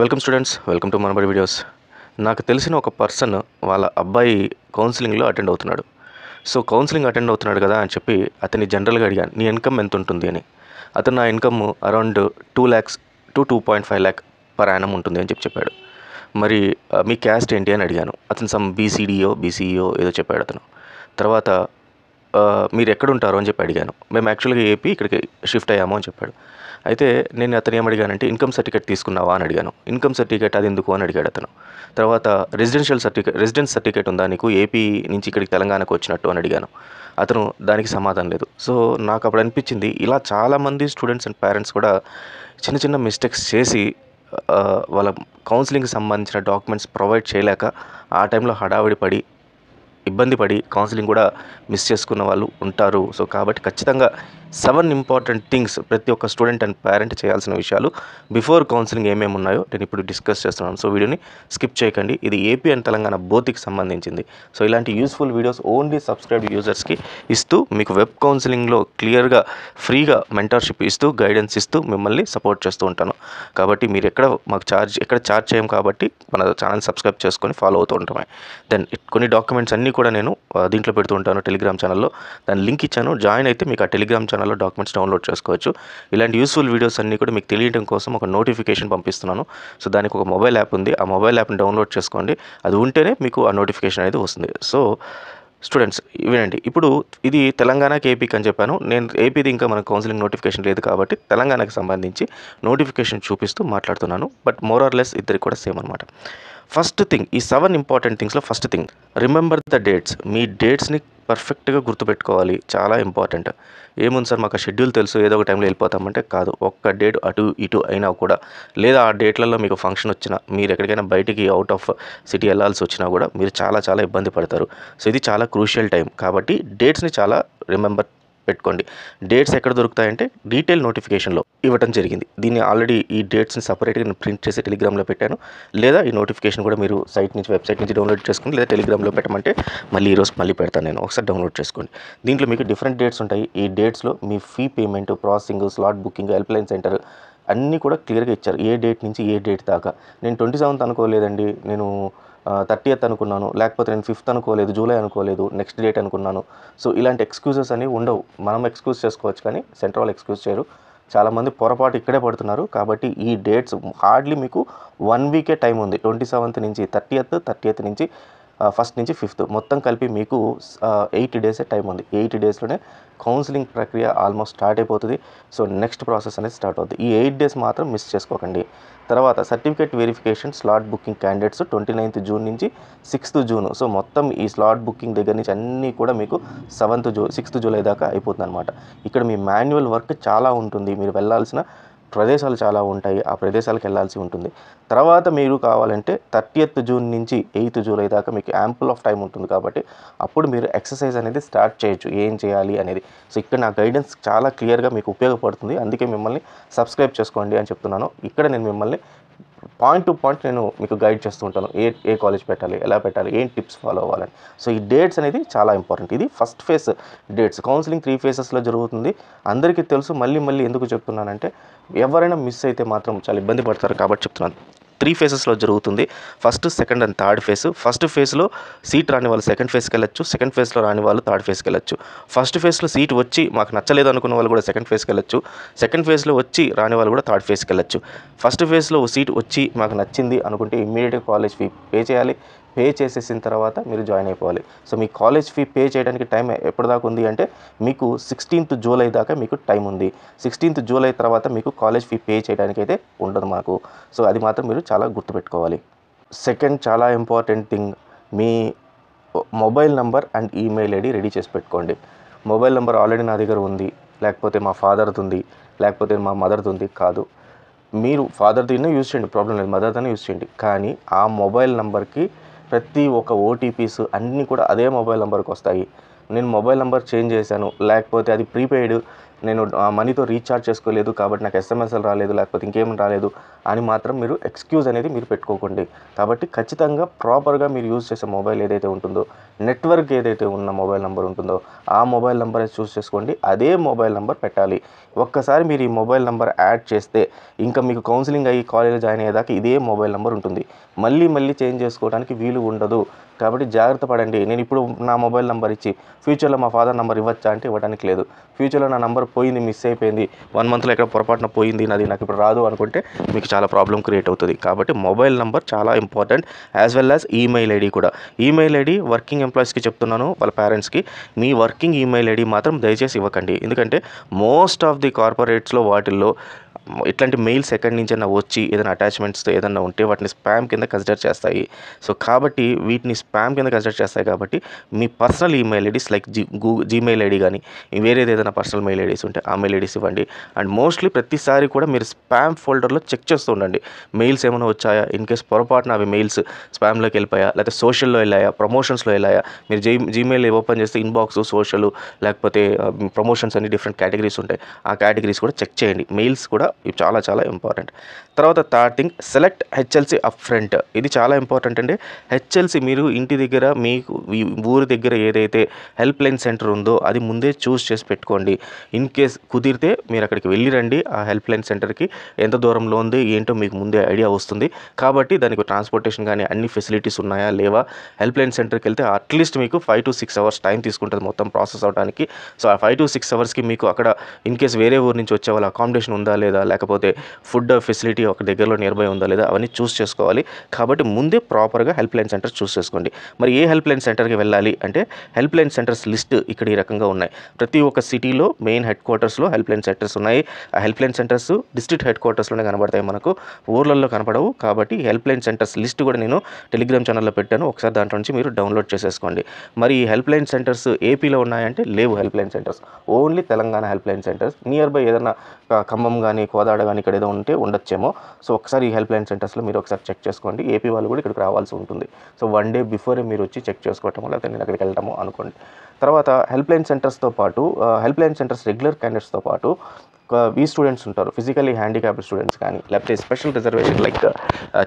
Welcome students, welcome to Manabadi videos. నాకు తెలిసిన ఒక పర్సన్ వాళ్ళ అబ్బాయి కౌన్సిలింగ్లో అటెండ్ అవుతున్నాడు. సో కౌన్సిలింగ్ అటెండ్ అవుతున్నాడు కదా అని చెప్పి అతన్ని జనరల్గా అడిగాను, నీ ఇన్కమ్ ఎంత ఉంటుంది అని. అతను నా income around 2 lakhs to 2.5 lakh per annum ఉంటుంది అని చెప్పాడు. మరి మీ క్యాస్ట్ ఏంటి అని అడిగాను. అతను సమ్ బీసీఈఓ ఏదో చెప్పాడు అతను. తర్వాత మీరు ఎక్కడుంటారో అని చెప్పి అడిగాను. మేము యాక్చువల్గా ఏపీ ఇక్కడికి షిఫ్ట్ అయ్యాము అని చెప్పాడు. అయితే నేను అతను ఏమడిగానంటే, ఇన్కమ్ సర్టిఫికేట్ తీసుకున్నావా అని అడిగాను. ఇన్కమ్ సర్టిఫికేట్ అది ఎందుకు అని అడిగాడు అతను. తర్వాత రెసిడెన్స్ సర్టిఫికేట్ ఉందా నీకు, ఏపీ నుంచి ఇక్కడికి తెలంగాణకు వచ్చినట్టు అని అడిగాను. అతను దానికి సమాధానం లేదు. సో నాకు అప్పుడు అనిపించింది, ఇలా చాలామంది స్టూడెంట్స్ అండ్ పేరెంట్స్ కూడా చిన్న చిన్న మిస్టేక్స్ చేసి వాళ్ళ కౌన్సిలింగ్కి సంబంధించిన డాక్యుమెంట్స్ ప్రొవైడ్ చేయలేక ఆ టైంలో హడావిడి పడి ఇబ్బంది పడి కౌన్సిలింగ్ కూడా మిస్ చేసుకున్న వాళ్ళు ఉంటారు. సో కాబట్టి ఖచ్చితంగా 7 ఇంపార్టెంట్ థింగ్స్ ప్రతి ఒక్క స్టూడెంట్ అండ్ పేరెంట్ చేయాల్సిన విషయాలు బిఫోర్ కౌన్సిలింగ్ ఏమేమి ఉన్నాయో నేను ఇప్పుడు డిస్కస్ చేస్తున్నాను. సో వీడియోని స్కిప్ చేయకండి. ఇది ఏపీ అండ్ తెలంగాణ బోత్కి సంబంధించింది. సో ఇలాంటి యూస్ఫుల్ వీడియోస్ ఓన్లీ సబ్స్క్రైబ్ యూజర్స్కి ఇస్తూ, మీకు వెబ్ కౌన్సిలింగ్లో క్లియర్గా ఫ్రీగా మెంటర్షిప్ ఇస్తూ, గైడెన్స్ ఇస్తూ మిమ్మల్ని సపోర్ట్ చేస్తూ ఉంటాను. కాబట్టి మీరు ఎక్కడ ఛార్జ్ చేయం కాబట్టి మన ఛానల్ సబ్స్క్రైబ్ చేసుకొని ఫాలో అవుతూ ఉంటామే. దెన్ కొన్ని డాక్యుమెంట్స్ అన్నీ కూడా నేను దీంట్లో పెడుతూ ఉంటాను టెలిగ్రామ్ ఛానల్లో. దాని లింక్ ఇచ్చాను, జాయిన్ అయితే మీకు ఆ టెలిగ్రామ్ ఛానల్లో డాక్యుమెంట్స్ డౌన్లోడ్ చేసుకోవచ్చు. ఇలాంటి యూస్ఫుల్ వీడియోస్ అన్నీ కూడా మీకు తెలియడం కోసం ఒక నోటిఫికేషన్ పంపిస్తున్నాను. సో దానికి ఒక మొబైల్ యాప్ ఉంది, ఆ మొబైల్ యాప్ని డౌన్లోడ్ చేసుకోండి. అది ఉంటేనే మీకు ఆ నోటిఫికేషన్ అనేది వస్తుంది. సో స్టూడెంట్స్ వినండి, ఇప్పుడు ఇది తెలంగాణకి ఏపీకి అని చెప్పాను. నేను ఏపీది ఇంకా మనకు కౌన్సిలింగ్ నోటిఫికేషన్ లేదు కాబట్టి తెలంగాణకి సంబంధించి నోటిఫికేషన్ చూపిస్తూ మాట్లాడుతున్నాను. బట్ మోర్ ఆర్ లెస్ ఇద్దరికి కూడా సేమ్ అనమాట. ఫస్ట్ థింగ్, ఈ 7 ఇంపార్టెంట్ థింగ్స్లో first thing, remember the dates. మీ డేట్స్ని పర్ఫెక్ట్గా గుర్తుపెట్టుకోవాలి, చాలా ఇంపార్టెంట్. ఏముంది సార్ మాకు షెడ్యూల్ తెలుసు, ఏదో ఒక టైంలో వెళ్ళిపోతామంటే కాదు. ఒక్క డేట్ అటు ఇటు అయినా కూడా, లేదా ఆ డేట్లలో మీకు ఫంక్షన్ వచ్చినా, మీరు ఎక్కడికైనా బయటికి అవుట్ ఆఫ్ సిటీ వెళ్ళాల్సి వచ్చినా కూడా మీరు చాలా ఇబ్బంది పడతారు. సో ఇది చాలా క్రూషియల్ టైం కాబట్టి డేట్స్ని చాలా రిమెంబర్ పెట్టుకోండి. డేట్స్ ఎక్కడ దొరుకుతాయంటే డీటెయిల్ నోటిఫికేషన్లో ఇవ్వడం జరిగింది. దీన్ని ఆల్రెడీ ఈ డేట్స్ని సపరేట్గా నేను ప్రింట్ చేసి టెలిగ్రామ్లో పెట్టాను. లేదా ఈ నోటిఫికేషన్ కూడా మీరు వెబ్సైట్ నుంచి డౌన్లోడ్ చేసుకోండి, లేదా టెలిగ్రామ్లో పెట్టమంటే మళ్ళీ పెడతాను నేను. ఒకసారి డౌన్లోడ్ చేసుకోండి. దీంట్లో మీకు డిఫరెంట్ డేట్స్ ఉంటాయి. ఈ డేట్స్లో మీ fee payment, processing, slot booking, help line center అన్నీ కూడా క్లియర్గా ఇచ్చారు. ఏ డేట్ నుంచి ఏ డేట్ దాకా. నేను 27th అనుకోలేదండి, నేను 30th అనుకున్నాను, లేకపోతే నేను 5th అనుకోలేదు, జూలై అనుకోలేదు, నెక్స్ట్ డేట్ అనుకున్నాను. సో ఇలాంటి ఎక్స్క్యూజెస్ అనేవి ఉండవు. మనం ఎక్స్క్యూజ్ చేసుకోవచ్చు కానీ సెంటర్ వాళ్ళు ఎక్స్క్యూజ్ చేయరు. చాలామంది పొరపాటు ఇక్కడే పడుతున్నారు. కాబట్టి ఈ డేట్స్ హార్డ్లీ మీకు 1 వీకే టైం ఉంది. 27th నుంచి 30th నుంచి 1st నుంచి 5th మొత్తం కలిపి మీకు 80 డేసే టైం ఉంది. 80 డేస్లోనే కౌన్సిలింగ్ ప్రక్రియ ఆల్మోస్ట్ స్టార్ట్ అయిపోతుంది. సో నెక్స్ట్ ప్రాసెస్ అనేది స్టార్ట్ అవుతుంది. ఈ 8 డేస్ మాత్రం మిస్ చేసుకోకండి. తర్వాత certificate verification, slot booking candidates 29th June నుంచి 6th జూన్. సో మొత్తం ఈ స్లాట్ బుకింగ్ దగ్గర నుంచి అన్నీ కూడా మీకు 6th జూలై దాకా అయిపోతుంది అనమాట. ఇక్కడ మీ మాన్యువల్ వర్క్ చాలా ఉంటుంది. మీరు వెళ్ళాల్సిన ప్రదేశాలు చాలా ఉంటాయి. ఆ ప్రదేశాలకు వెళ్ళాల్సి ఉంటుంది. తర్వాత మీరు కావాలంటే 30th జూన్ నుంచి 8th జూలై దాకా మీకు యాంపుల్ ఆఫ్ టైం ఉంటుంది. కాబట్టి అప్పుడు మీరు ఎక్సర్సైజ్ అనేది స్టార్ట్ చేయొచ్చు, ఏం చేయాలి అనేది. సో ఇక్కడ నా గైడెన్స్ చాలా క్లియర్గా మీకు ఉపయోగపడుతుంది. అందుకే మిమ్మల్ని సబ్స్క్రైబ్ చేసుకోండి అని చెప్తున్నాను. ఇక్కడ నేను మిమ్మల్ని పాయింట్ టు పాయింట్ నేను మీకు గైడ్ చేస్తూ ఉంటాను. ఏ కాలేజ్ పెట్టాలి, ఎలా పెట్టాలి, ఏం టిప్స్ ఫాలో అవ్వాలని. సో ఈ డేట్స్ అనేది చాలా ఇంపార్టెంట్. ఇది first phase dates. Counselling 3 phases జరుగుతుంది. అందరికీ తెలుసు. మళ్ళీ ఎందుకు చెప్తున్నానంటే, ఎవరైనా మిస్ అయితే మాత్రం చాలా ఇబ్బంది పడతారు కాబట్టి చెప్తున్నాను. 3 phases జరుగుతుంది. First, second and third phase. First ఫేజ్లో సీట్ రాని వాళ్ళు సెకండ్ ఫేజ్కి వెళ్ళొచ్చు. సెకండ్ ఫేజ్లో రాని వాళ్ళు థర్డ్ ఫేజ్కి వెళ్ళొచ్చు. ఫస్ట్ ఫేజ్లో సీట్ వచ్చి మాకు నచ్చలేదు అనుకున్న వాళ్ళు కూడా సెకండ్ ఫేజ్కి వెళ్ళొచ్చు. సెకండ్ ఫేజ్లో వచ్చి రాని వాళ్ళు కూడా థర్డ్ ఫేజ్కి వెళ్ళొచ్చు. ఫస్ట్ ఫేజ్లో సీట్ వచ్చి మాకు నచ్చింది అనుకుంటే ఇమ్మీడియట్గా కాలేజ్ ఫీ పే చేయాలి. పే చేసేసిన తర్వాత మీరు జాయిన్ అయిపోవాలి. సో మీ కాలేజ్ ఫీ పే చేయడానికి టైం ఎప్పటిదాకా ఉంది అంటే మీకు 16th జూలై దాకా మీకు టైం ఉంది. 16th జూలై తర్వాత మీకు కాలేజ్ ఫీ పే చేయడానికి అయితే ఉండదు మాకు. సో అది మాత్రం మీరు చాలా గుర్తుపెట్టుకోవాలి. సెకండ్ చాలా important thing, me mobile number and email ID ready చేసి పెట్టుకోండి. మొబైల్ నెంబర్ ఆల్రెడీ నా దగ్గర ఉంది, లేకపోతే మా ఫాదర్ది ఉంది, లేకపోతే మా మదర్ది ఉంది కాదు. మీరు ఫాదర్దినే యూజ్ చేయండి, ప్రాబ్లం లేదు. మదర్దని యూజ్ చేయండి. కానీ ఆ మొబైల్ నెంబర్కి ప్రతి ఒక్క ఓటీపీస్ అన్నీ కూడా అదే మొబైల్ నెంబర్కి వస్తాయి. నేను మొబైల్ నెంబర్ చేంజ్ చేశాను, లేకపోతే అది ప్రీపెయిడ్, నేను ఆ మనీతో రీఛార్జ్ చేసుకోలేదు కాబట్టి నాకు ఎస్ఎంఎస్లు రాలేదు, లేకపోతే ఇంకేం రాలేదు అని మాత్రం మీరు ఎక్స్క్యూజ్ అనేది మీరు పెట్టుకోకండి. కాబట్టి ఖచ్చితంగా ప్రాపర్గా మీరు యూజ్ చేసే మొబైల్ ఏదైతే ఉంటుందో, నెట్వర్క్ ఏదైతే ఉన్న మొబైల్ నెంబర్ ఉంటుందో ఆ మొబైల్ నెంబర్ చూస్ చేసుకోండి. అదే మొబైల్ నెంబర్ పెట్టాలి. ఒక్కసారి మీరు ఈ మొబైల్ నెంబర్ యాడ్ చేస్తే ఇంకా మీకు కౌన్సిలింగ్ అయ్యి కాలేజ్ జాయిన్ అయ్యేదాకా ఇదే మొబైల్ నెంబర్ ఉంటుంది. మళ్ళీ చేంజ్ చేసుకోవడానికి వీలు ఉండదు. కాబట్టి జాగ్రత్త పడండి. నేను ఇప్పుడు నా మొబైల్ నెంబర్ ఇచ్చి ఫ్యూచర్లో మా ఫాదర్ నెంబర్ ఇవ్వచ్చా అంటే ఇవ్వడానికి లేదు. ఫ్యూచర్లో నా నెంబర్ పోయింది, మిస్ అయిపోయింది, 1 మంత్లో ఎక్కడ పొరపాటున పోయింది, నాకు ఇప్పుడు రాదు అనుకుంటే మీకు చాలా ప్రాబ్లం క్రియేట్ అవుతుంది. కాబట్టి మొబైల్ నెంబర్ చాలా important, as well as email ID కూడా. ఈమెయిల్ ఐడి వర్కింగ్ ఎంప్లాయీస్కి చెప్తున్నాను, వాళ్ళ పేరెంట్స్కి. మీ వర్కింగ్ ఈమెయిల్ ఐడి మాత్రం దయచేసి ఇవ్వకండి. ఎందుకంటే మోస్ట్ ఆఫ్ ది కార్పొరేట్స్లో వాటిల్లో ఇట్లాంటి మెయిల్స్ ఎక్కడి నుంచైనా వచ్చి ఏదైనా అటాచ్మెంట్స్తో ఏదైనా ఉంటే వాటిని స్పామ్ కింద కన్సిడర్ చేస్తాయి. సో కాబట్టి వీటిని స్పామ్ కింద కన్సిడర్ చేస్తాయి. కాబట్టి మీ personal email IDs like Gmail ID కానీ వేరేది ఏదైనా పర్సనల్ మెయిల్ ఐడీస్ ఉంటే ఆ మెయిల్ ఐడీస్ ఇవ్వండి. అండ్ మోస్ట్లీ ప్రతిసారి కూడా మీరు స్పామ్ ఫోల్డర్లో చెక్ చేస్తూ ఉండండి. మెయిల్స్ ఏమైనా వచ్చాయా, ఇన్ కేస్ పొరపాటున అవి మెయిల్స్ స్పామ్లోకి వెళ్ళిపోయా, లేకపోతే సోషల్లో వెళ్ళాయా, ప్రమోషన్స్లో వెళ్ళాయా. మీరు జీమెయిల్ ఓపెన్ చేస్తే ఇన్బాక్స్, సోషల్, లేకపోతే ప్రమోషన్స్ అన్ని డిఫరెంట్ కేటగిరీస్ ఉంటాయి. ఆ కేటగిరీస్ కూడా చెక్ చేయండి. మెయిల్స్ కూడా ఇవి చాలా ఇంపార్టెంట్. తర్వాత third thing, select HLC up front. ఇది చాలా ఇంపార్టెంట్ అండి. హెచ్ఎల్సి మీరు ఇంటి దగ్గర మీకు ఊరి దగ్గర ఏదైతే హెల్ప్ లైన్ సెంటర్ ఉందో అది ముందే చూస్ చేసి పెట్టుకోండి. ఇన్ కేస్ కుదిరితే మీరు అక్కడికి వెళ్ళి రండి. ఆ హెల్ప్ లైన్ సెంటర్కి ఎంత దూరంలో ఉంది ఏంటో మీకు ముందే ఐడియా వస్తుంది. కాబట్టి దానికి ట్రాన్స్పోర్టేషన్ కానీ అన్ని ఫెసిలిటీస్ ఉన్నాయా లేవా. హెల్ప్ లైన్ సెంటర్కి వెళ్తే అట్లీస్ట్ మీకు 5 to 6 hours టైం తీసుకుంటుంది మొత్తం ప్రాసెస్ అవడానికి. సో ఆ 5 to 6 hours మీకు అక్కడ ఇన్ కేస్ వేరే ఊరు నుంచి వచ్చే వాళ్ళ అకామిడేషన్ ఉందా లేదా, లేకపోతే ఫుడ్ ఫెసిలిటీ ఒక దగ్గరలో నియర్ బై ఉందా లేదా, అవన్నీ చూస్ చేసుకోవాలి. కాబట్టి ముందే ప్రాపర్గా హెల్ప్ లైన్ సెంటర్ చూస్ చేసుకోండి. మరి ఏ హెల్ప్ లైన్ సెంటర్కి వెళ్ళాలి అంటే హెల్ప్ లైన్ సెంటర్స్ లిస్ట్ ఇక్కడ ఈ రకంగా ఉన్నాయి. ప్రతి ఒక్క సిటీలో మెయిన్ హెడ్ క్వార్టర్స్లో హెల్ప్ లైన్ సెంటర్స్ ఉన్నాయి. ఆ help line centers district head క్వార్టర్స్లోనే కనబడతాయి, మనకు ఊర్లలో కనపడవు. కాబట్టి హెల్ప్ లైన్ సెంటర్స్ లిస్ట్ కూడా నేను టెలిగ్రామ్ ఛానల్లో పెట్టాను, ఒకసారి దాంట్లో నుంచి మీరు డౌన్లోడ్ చేసేసుకోండి. మరి ఈ హెల్ప్ లైన్ సెంటర్స్ ఏపీలో ఉన్నాయంటే లేవు. Help line centres only Telangana help line centres. Near by ఏదైనా ఖమ్మం కానీ కోదాడ కానీ ఇక్కడ ఏదో ఉంటే ఉండొచ్చేమో. సో ఒకసారి ఈ హెల్ప్ లైన్ సెంటర్స్లో మీరు ఒకసారి చెక్ చేసుకోండి. ఏపీ వాళ్ళు కూడా ఇక్కడికి రావాల్సి ఉంటుంది. సో 1 day బిఫోరే మీరు వచ్చి చెక్ చేసుకోవటము, లేకపోతే నేను అక్కడికి వెళ్ళటము అనుకోండి. తర్వాత హెల్ప్ లైన్ సెంటర్స్తో పాటు హెల్ప్ లైన్ సెంటర్స్ రెగ్యులర్ క్యాండిడేట్స్తో పాటు ఈ స్టూడెంట్స్ ఉంటారు, ఫిజికలీ హ్యాండిక్యాప్డ్ స్టూడెంట్స్ కానీ, లేకపోతే special reservation like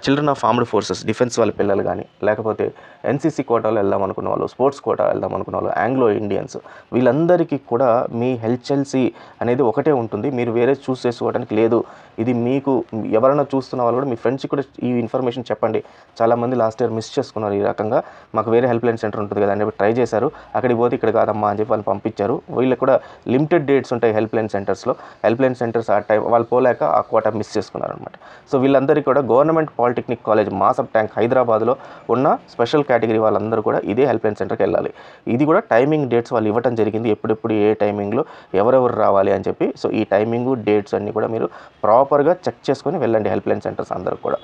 children of armed forces, defence వాళ్ళ పిల్లలు కానీ, లేకపోతే ఎన్సీసీ కోటాలో వెళ్దాం అనుకున్న వాళ్ళు, స్పోర్ట్స్ కోటా వెళ్దాం అనుకున్న వాళ్ళు, ఆంగ్లో ఇండియన్స్, వీళ్ళందరికీ కూడా మీ హెచ్ఎల్సి అనేది ఒకటే ఉంటుంది. మీరు వేరే చూస్ చేసుకోవడానికి లేదు. ఇది మీకు ఎవరైనా చూస్తున్న వాళ్ళు కూడా మీ ఫ్రెండ్స్కి కూడా ఈ ఇన్ఫర్మేషన్ చెప్పండి. చాలామంది లాస్ట్ ఇయర్ మిస్ చేసుకున్నారు ఈ రకంగా. మాకు వేరే హెల్ప్ లైన్ సెంటర్ ఉంటుంది కదా అని చెప్పి ట్రై చేశారు, అక్కడికి పోతే ఇక్కడ కాదమ్మా అని చెప్పి వాళ్ళు పంపించారు. వీళ్ళకి కూడా లిమిటెడ్ డేట్స్ ఉంటాయి హెల్ప్ లైన్ సెంటర్స్లో. హెల్ప్ లైన్ సెంటర్స్ ఆ టైం వాళ్ళు పోలేక ఆ కోటా మిస్ చేసుకున్నారనమాట. సో వీళ్ళందరికీ కూడా government polytechnic college Masab Tank హైదరాబాద్లో ఉన్న స్పెషల్ కేటగిరీ వాళ్ళందరూ కూడా ఇదే హెల్ప్ లైన్ సెంటర్కి వెళ్ళాలి. ఇది కూడా టైమింగ్ డేట్స్ వాళ్ళు ఇవ్వడం జరిగింది, ఎప్పుడెప్పుడు ఏ టైమింగ్లో ఎవరెవరు రావాలి అని చెప్పి. సో ఈ టైమింగు డేట్స్ అన్నీ కూడా మీరు ప్రాపర్గా చెక్ చేసుకొని వెళ్ళండి హెల్ప్ లైన్ సెంటర్స్ అందరూ కూడా.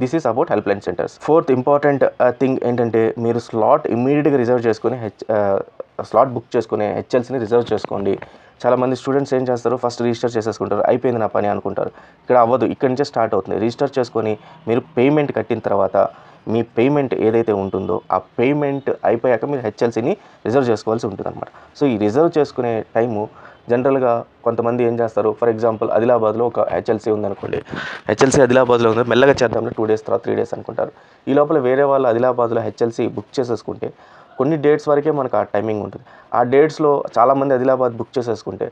This is about help line centres. Fourth important thing ఏంటంటే మీరు స్లాట్ ఇమ్మీడియట్గా రిజర్వ్ చేసుకొని స్లాట్ బుక్ చేసుకుని హెచ్ఎల్సీని రిజర్వ్ చేసుకోండి. చాలామంది స్టూడెంట్స్ ఏం చేస్తారు, ఫస్ట్ రిజిస్టర్ చేసేసుకుంటారు, అయిపోయింది నా పని అనుకుంటారు. ఇక్కడ అవ్వదు, ఇక్కడి నుంచే స్టార్ట్ అవుతుంది. రిజిస్టర్ చేసుకొని మీరు పేమెంట్ కట్టిన తర్వాత మీ పేమెంట్ ఏదైతే ఉంటుందో ఆ పేమెంట్ అయిపోయాక మీరు హెచ్ఎల్సీని రిజర్వ్ చేసుకోవాల్సి ఉంటుంది అనమాట. సో ఈ రిజర్వ్ చేసుకునే టైము జనరల్గా కొంతమంది ఏం చేస్తారు, ఫర్ ఎగ్జాంపుల్ ఆదిలాబాద్లో ఒక హెచ్ఎల్సీ ఉందనుకోండి, హెచ్ఎల్సీ ఆదిలాబాద్లో ఉంది, మెల్లగా చేద్దాంలే 2 days తర్వాత 3 days అనుకుంటారు. ఈ లోపల వేరే వాళ్ళు ఆదిలాబాద్లో హెచ్ఎల్సీ బుక్ చేసేసుకుంటే కొన్ని డేట్స్ వరకే మనకు ఆ టైమింగ్ ఉంటుంది. ఆ డేట్స్లో చాలామంది ఆదిలాబాద్ బుక్ చేసేసుకుంటే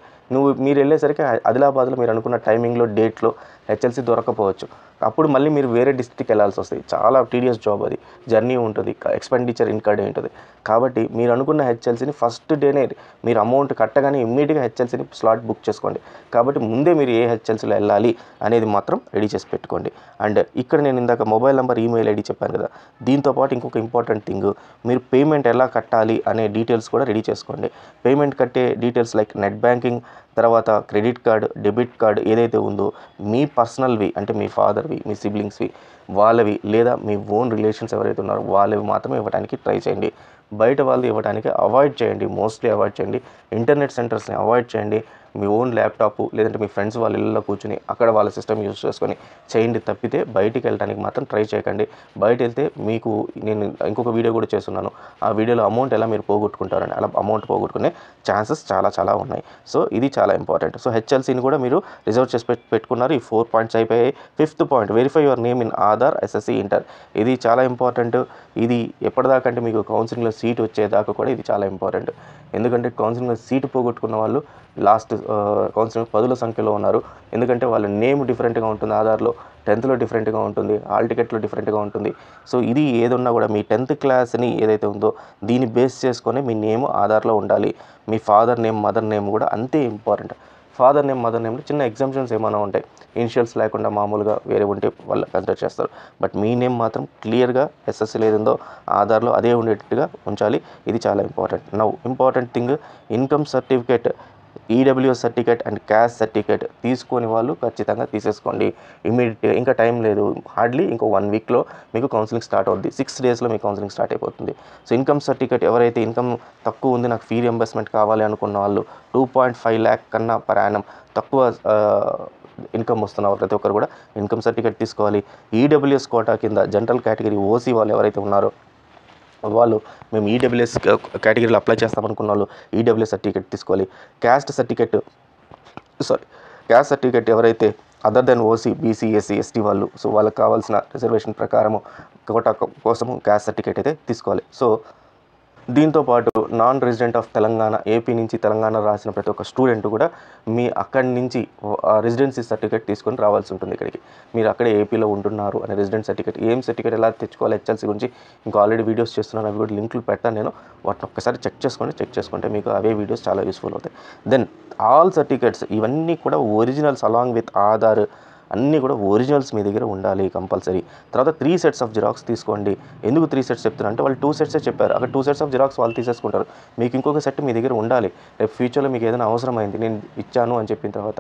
మీరు వెళ్ళేసరికి ఆదిలాబాద్లో మీరు అనుకున్న టైమింగ్లో డేట్లో హెచ్ఎల్సీ దొరకపోవచ్చు. అప్పుడు మళ్ళీ మీరు వేరే డిస్ట్రిక్ట్కి వెళ్ళాల్సి వస్తుంది. చాలా టీడియస్ జాబ్, అది జర్నీ ఉంటుంది, ఎక్స్పెండిచర్ ఇన్కర్డ్ ఉంటుంది. కాబట్టి మీరు అనుకున్న హెచ్ఎల్సీని ఫస్ట్ డేనే మీరు అమౌంట్ కట్టగానే ఇమ్మీడియట్గా హెచ్ఎల్సీని స్లాట్ బుక్ చేసుకోండి. కాబట్టి ముందే మీరు ఏ హెచ్ఎల్సీలో వెళ్ళాలి అనేది మాత్రం రెడీ చేసి పెట్టుకోండి. అండ్ ఇక్కడ నేను ఇందాక మొబైల్ నెంబర్, ఈమెయిల్ ఐడి చెప్పాను కదా, దీంతోపాటు ఇంకొక ఇంపార్టెంట్ థింగ్, మీరు పేమెంట్ ఎలా కట్టాలి అనే డీటెయిల్స్ కూడా రెడీ చేసుకోండి. పేమెంట్ కట్టే డీటెయిల్స్ లైక్ నెట్ బ్యాంకింగ్, తర్వాత క్రెడిట్ కార్డ్, డెబిట్ కార్డ్ ఏదైతే ఉందో మీ పర్సనల్వి అంటే మీ ఫాదర్వి, మీ సిబ్లింగ్స్వి, వాళ్ళవి లేదా మీ ఓన్ రిలేషన్స్ ఎవరైతే ఉన్నారో వాళ్ళవి మాత్రమే ఇవ్వడానికి ట్రై చేయండి. బయట వాళ్ళు ఇవ్వడానికి అవాయిడ్ చేయండి, మోస్ట్లీ అవాయిడ్ చేయండి. ఇంటర్నెట్ సెంటర్స్ని అవాయిడ్ చేయండి. మీ ఓన్ ల్యాప్టాప్ లేదంటే మీ ఫ్రెండ్స్ వాళ్ళ ఇళ్ళలో కూర్చుని అక్కడ వాళ్ళ సిస్టమ్ యూజ్ చేసుకొని చేయండి తప్పితే బయటికి వెళ్ళడానికి మాత్రం ట్రై చేయకండి. బయట వెళ్తే మీకు నేను ఇంకొక వీడియో కూడా చేస్తున్నాను, ఆ వీడియోలో అమౌంట్ ఎలా మీరు పోగొట్టుకుంటారని, అలా అమౌంట్ పోగొట్టుకునే ఛాన్సెస్ చాలా ఉన్నాయి. సో ఇది చాలా ఇంపార్టెంట్. సో హెచ్ఎల్సీని కూడా మీరు రిజర్వ్ చేసి పెట్టుకున్నారు. ఈ 4 points అయిపోయాయి. 5th point, verify your name in Aadhaar, SSC, inter. ఇది చాలా ఇంపార్టెంట్. ఇది ఎప్పటిదాకా అంటే మీకు కౌన్సిలింగ్లో సీట్ వచ్చేదాకా కూడా ఇది చాలా ఇంపార్టెంట్. ఎందుకంటే కౌన్సిలింగ్లో సీటు పోగొట్టుకున్న వాళ్ళు లాస్ట్ కౌన్సిలింగ్ 10ల సంఖ్యలో ఉన్నారు. ఎందుకంటే వాళ్ళ నేమ్ డిఫరెంట్గా ఉంటుంది, ఆధార్లో 10థ్లో డిఫరెంట్గా ఉంటుంది, హాల్ టికెట్లో డిఫరెంట్గా ఉంటుంది. సో ఇది ఏదున్నా కూడా మీ 10th క్లాస్ని ఏదైతే ఉందో దీన్ని బేస్ చేసుకొని మీ నేమ్ ఆధార్లో ఉండాలి. మీ ఫాదర్ నేమ్, మదర్ నేమ్ కూడా అంతే ఇంపార్టెంట్. ఫాదర్ నేమ్, మదర్ నేమ్లో చిన్న ఎగ్జామ్షన్స్ ఏమైనా ఉంటాయి, ఇనిషియల్స్ లేకుండా మామూలుగా వేరే ఉంటే వాళ్ళు కన్సిడర్ చేస్తారు. బట్ మీ నేమ్ మాత్రం క్లియర్గా ఎస్ఎస్సీలో ఏదో ఆధార్లో అదే ఉండేటట్టుగా ఉంచాలి. ఇది చాలా important. Now important thing, income certificate, EWS certificate and caste certificate తీసుకొని వాళ్ళు ఖచ్చితంగా తీసేసుకోండి ఇమీడియట్గా. ఇంకా టైం లేదు, హార్డ్లీ ఇంకో 1 వీక్లో మీకు కౌన్సిలింగ్ స్టార్ట్ అవుద్ది. 6 డేస్లో మీ కౌన్సిలింగ్ స్టార్ట్ అయిపోతుంది. సో ఇన్కమ్ సర్టిఫికేట్, ఎవరైతే ఇన్కమ్ తక్కువ ఉంది, నాకు ఫీ రియంబర్స్మెంట్ కావాలి అనుకున్న వాళ్ళు 2.5 lakh కన్నా పర్ యానం తక్కువ ఇన్కమ్ వస్తున్న ప్రతి ఒక్కరు కూడా ఇన్కమ్ సర్టిఫికేట్ తీసుకోవాలి. ఈడబ్ల్యూఎస్ కోటా కింద జనరల్ కేటగిరీ ఓసీ వాళ్ళు ఎవరైతే ఉన్నారో వాళ్ళు మేము ఈడబ్ల్యూఎస్ కేటగిరీలో అప్లై చేస్తామనుకున్న వాళ్ళు ఈడబ్ల్యూఎస్ సర్టిఫికేట్ తీసుకోవాలి. క్యాస్ట్ సర్టిఫికేట్ ఎవరైతే other than OC, BC, SC, ST వాళ్ళు, సో వాళ్ళకి కావాల్సిన రిజర్వేషన్ ప్రకారము కోటా కోసము క్యాస్ట్ సర్టిఫికేట్ అయితే తీసుకోవాలి. సో దీంతో పాటు non resident of Telangana, AP నుంచి తెలంగాణ రాసిన ప్రతి ఒక్క స్టూడెంట్ కూడా మీ అక్కడి నుంచి రెసిడెన్సీ సర్టిఫికేట్ తీసుకొని రావాల్సి ఉంటుంది ఇక్కడికి. మీరు అక్కడే ఏపీలో ఉంటున్నారు అనే రెసిడెంట్ సర్టిఫికేట్, ఏం సర్టిఫికేట్ ఎలా తెచ్చుకోవాలి, హెచ్ఎల్సీ గురించి ఇంకా ఆల్రెడీ వీడియోస్ చేస్తున్నాను, అవి కూడా లింకులు పెడతాను నేను, వాటిని ఒక్కసారి చెక్ చేసుకుంటే మీకు అవే వీడియోస్ చాలా యూస్ఫుల్ అవుతాయి. దెన్ ఆల్ సర్టిఫికేట్స్ ఇవన్నీ కూడా ఒరిజినల్స్ అలాంగ్ విత్ ఆధార్ అన్నీ కూడా ఒరిజినల్స్ మీ దగ్గర ఉండాలి కంపల్సరీ. తర్వాత 3 sets ఆఫ్ జిరాక్స్ తీసుకోండి. ఎందుకు 3 sets చెప్తున్నా అంటే వాళ్ళు 2 sets చెప్పారు, అక్కడ 2 sets ఆఫ్ జిరాక్స్ వాళ్ళు తీసేసుకుంటారు. మీకు ఇంకొక సెట్ మీ దగ్గర ఉండాలి. రేపు ఫ్యూచర్లో మీకు ఏదైనా అవసరమైంది, నేను ఇచ్చాను అని చెప్పిన తర్వాత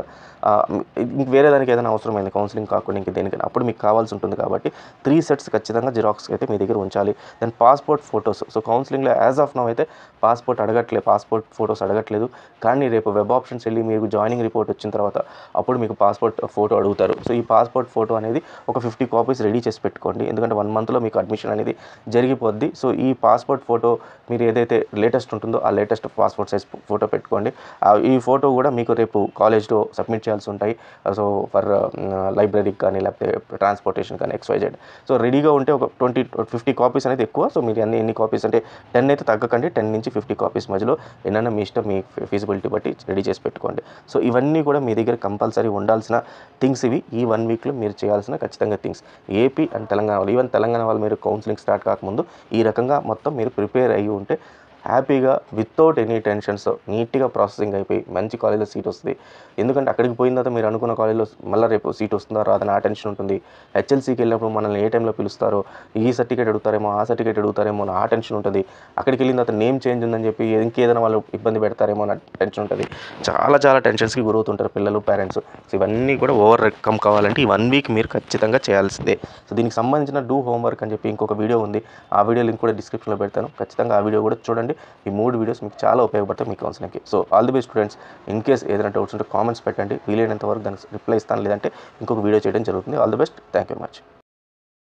ఇంక వేరే దానికి ఏదైనా అవసరమైంది, కౌన్సిలింగ్ కాకుండా ఇంక దేనికైనా, అప్పుడు మీకు కావాల్సి ఉంటుంది. కాబట్టి 3 sets ఖచ్చితంగా జిరాక్స్ అయితే మీ దగ్గర ఉంచాలి. Then passport photos. సో కౌన్సిలింగ్లో యాజ్ ఆఫ్ నౌ అయితే పాస్పోర్ట్ ఫొటోస్ అడగట్లేదు. కానీ రేపు వెబ్ ఆప్షన్స్ వెళ్ళి మీకు జాయినింగ్ రిపోర్ట్ వచ్చిన తర్వాత అప్పుడు మీకు పాస్పోర్ట్ ఫోటో అడుగుతారు. సో ఈ పాస్పోర్ట్ ఫోటో అనేది ఒక 50 కాపీస్ రెడీ చేసి పెట్టుకోండి, ఎందుకంటే 1 monthలో మీకు అడ్మిషన్ అనేది జరిగిపోద్ది. సో ఈ పాస్పోర్ట్ ఫోటో మీరు ఏదైతే లేటెస్ట్ ఉంటుందో ఆ లేటెస్ట్ పాస్పోర్ట్ సైజ్ ఫోటో పెట్టుకోండి. ఈ ఫోటో కూడా మీకు రేపు కాలేజ్లో సబ్మిట్ చేయాల్సి ఉంటాయి. సో ఫర్ లైబ్రరీకి కానీ లేకపోతే ట్రాన్స్పోర్టేషన్ కానీ XYZ. సో రెడీగా ఉంటే ఒక 50 కాపీస్ అనేది ఎక్కువ. సో మీరు ఎన్ని కాపీస్ అంటే 10 అయితే తగ్గకండి, 10 నుంచి 50 కాపీస్ మధ్యలో ఏదైనా మీ ఇష్టం, మీ ఫీజిబిలిటీ బట్టి రెడీ చేసి పెట్టుకోండి. సో ఇవన్నీ కూడా మీ దగ్గర కంపల్సరీ ఉండాల్సిన థింగ్స్ ఇవి. ఈ 1 వీక్లో మీరు చేయాల్సిన ఖచ్చితంగా థింగ్స్. ఏపీ అండ్ తెలంగాణ వాళ్ళు, ఈవెన్ తెలంగాణ వాళ్ళు మీరు కౌన్సిలింగ్ స్టార్ట్ కాకముందు ఈ రకంగా మొత్తం మీరు ప్రిపేర్ అయ్యి ఉంటే హ్యాపీగా వితౌట్ ఎనీ టెన్షన్స్ నీట్గా ప్రాసెసింగ్ అయిపోయి మంచి కాలేజ్లో సీట్ వస్తుంది. ఎందుకంటే అక్కడికి పోయిన తర్వాత మీరు అనుకున్న కాలేజ్లో మళ్ళీ రేపు సీట్ వస్తుందా రాదని ఆ టెన్షన్ ఉంటుంది. హెచ్ఎల్సీకి వెళ్ళినప్పుడు మనల్ని ఏ టైంలో పిలుస్తారో, ఈ సర్టిఫికేట్ అడుగుతారేమో, ఆ సర్టిఫికేట్ అడుగుతారేమో అని ఆ టెన్షన్ ఉంటుంది. అక్కడికి వెళ్ళిన తర్వాత నేమ్ చేంజ్ ఉందని చెప్పి ఇంకేదైనా వాళ్ళు ఇబ్బంది పెడతారేమో అని టెన్షన్ ఉంటుంది. చాలా టెన్షన్స్కి గురవుతుంటారు పిల్లలు, పేరెంట్స్. సో ఇవన్నీ కూడా ఓవర్కమ్ కావాలంటే ఈ 1 వీక్ మీరు ఖచ్చితంగా చేయాల్సిందే. సో దీనికి సంబంధించిన డూ హోంవర్క్ అని చెప్పి ఇంకొక వీడియో ఉంది, ఆ వీడియో లింక్ కూడా డిస్క్రిప్షన్లో పెడతాను. ఖచ్చితంగా ఆ వీడియో కూడా చూడండి. ఈ 3 వీడియోస్ మీకు చాలా ఉపయోగపడతాయి మీ కౌన్సిలింగ్కి. So all the best students. In case ఏదైనా డౌట్స్ ఉంటే కామెంట్స్ పెట్టండి, వీలైనంత వరకు దానికి రిప్లై ఇస్తాను, లేదంటే ఇంకొక వీడియో చేయడం జరుగుతుంది. All the best. Thank you very much.